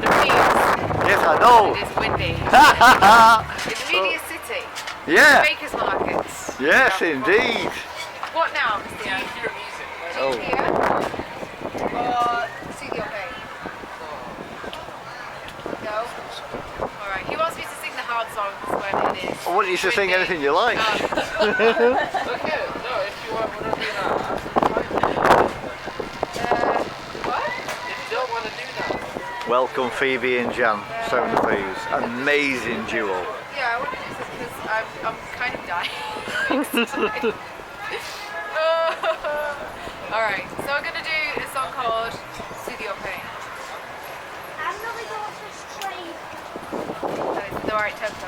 sound of Thieves. Yes, I know. It is windy. It's the media city. Yeah. Bakers Market. Yes, indeed. What now, Christian? Oh. Here? Or Studio Bay? No? Alright, he wants me to sing the hard songs when it is. I want you to sing anything you like. Okay, no, if you want to do that. What? If you don't want to do that. Welcome Phoebe and Jan, Sound of Thieves. Amazing duo. Yeah, I want to do this because I'm kind of dying. Alright, so I'm going to do a song called Studio Pain. I'm really going to straight. That is the right tempo.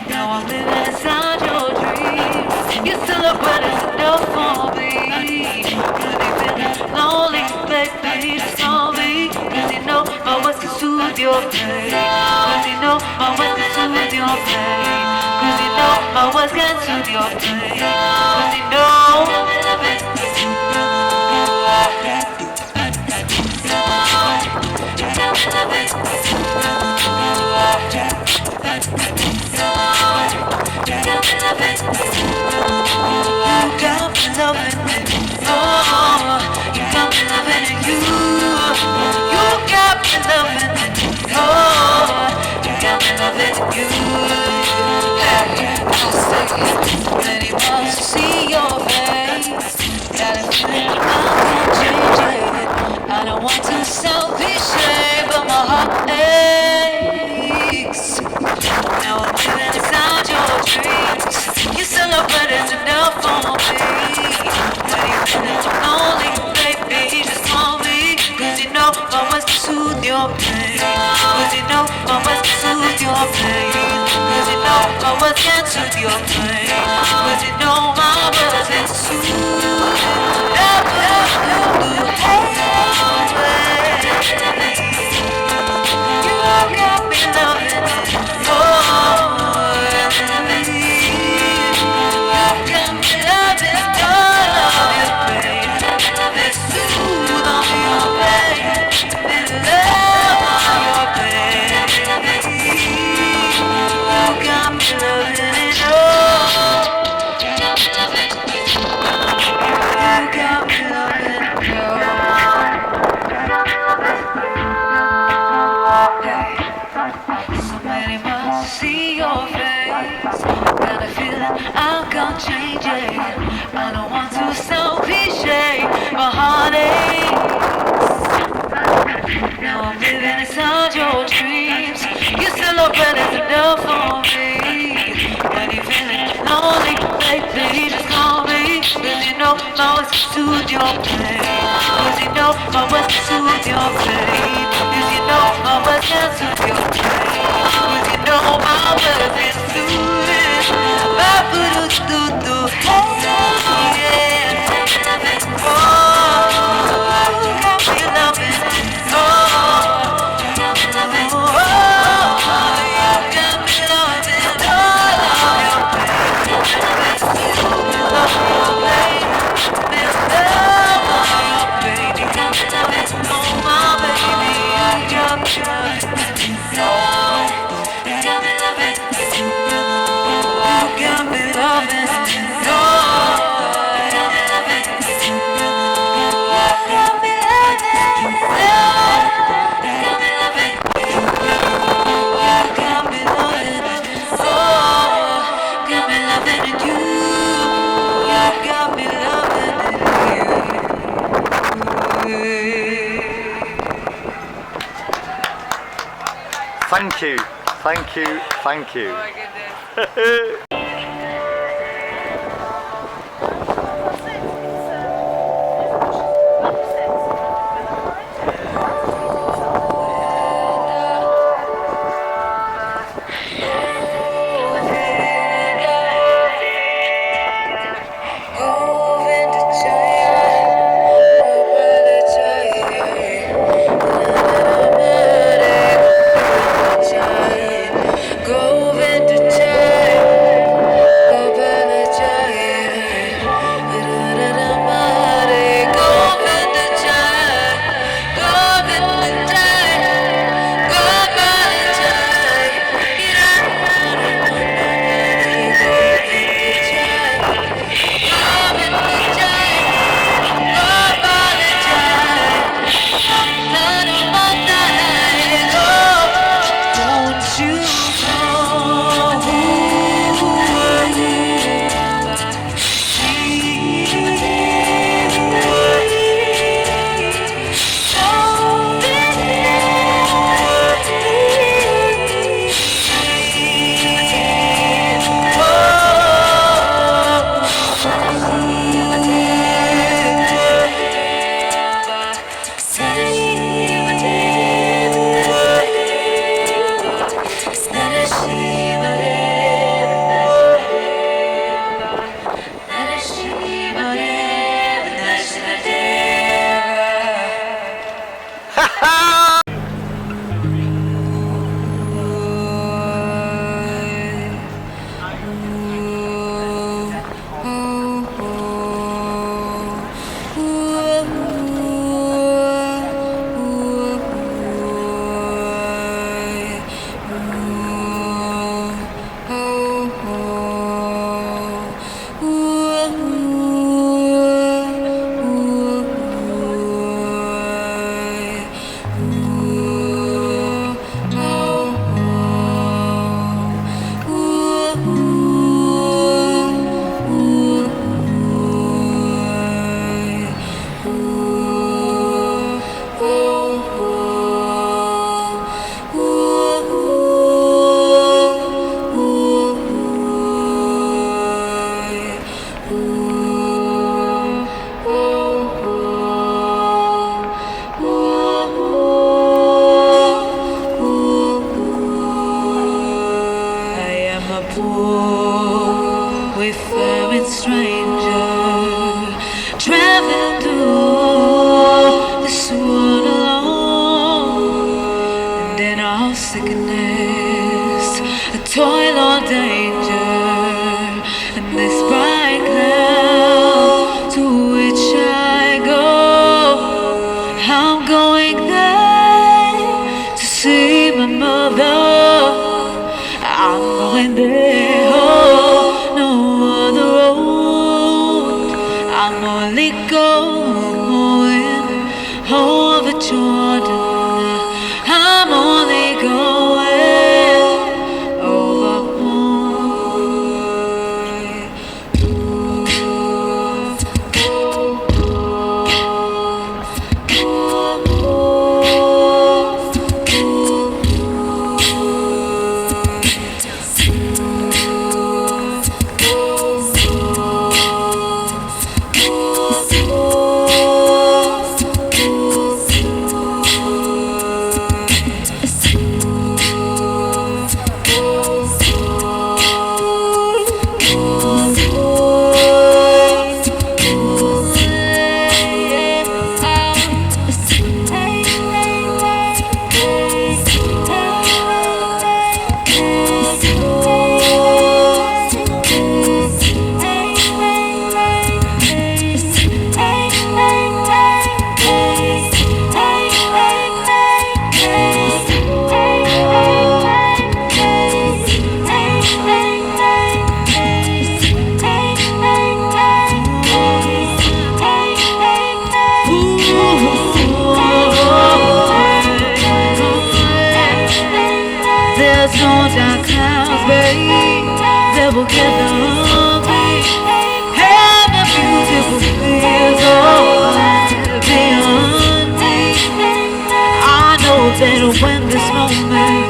Now I'm living inside your dreams. You still look but it's enough for me. Could be feeling lonely, baby, just call me. Cause you know my words can soothe your pain. Cause you know my words can soothe your pain. Cause you know my words can soothe your pain. Cause you know your pain. Cause you know my words can soothe your pain. Cause you know my words can soothe your pain. Cause you know my words can soothe. You got me loving. I don't want to sound cliche, my heart aches. Now I'm living inside your dreams. You still look better enough for me. When you're feeling lonely, baby, just call me. Cause you know my words can soothe your pain. Cause you know my words can soothe your pain. Cause you know my words can soothe your pain. Cause you know my words can soothe it. Thank you, thank you, thank you. Oh my goodness. Wayfaring stranger, traveling through this world alone, and in all sickness, a toil or danger, and this bright cloud to which I go, I'm going there to see my mother. I'm going there, oh, no other road. I'm only going over Jordan. I'm only going over there's no dark clouds, babe, that will gather on me. And the beautiful fears beyond me. I know that when this moment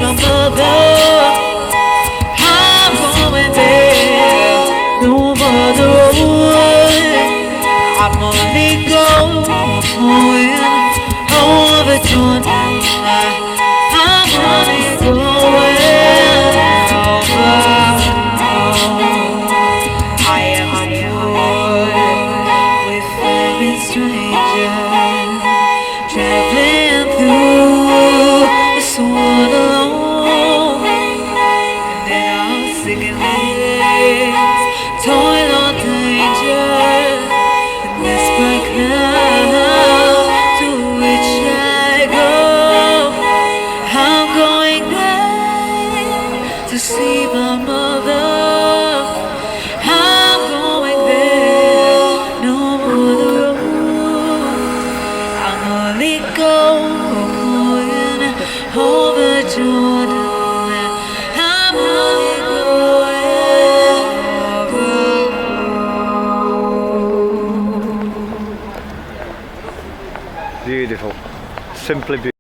my mother. I'm going there, no other road. I'm only going over Jordan. I'm only going over. I am bored with every stranger, traveling through this world alone. And then I'm sick of this toil danger, and this bright cloud to which I go. I'm going there to see my mother. I'm going there, no other road. I'm only going over Jordan. I'm only going over. Beautiful. Simply beautiful.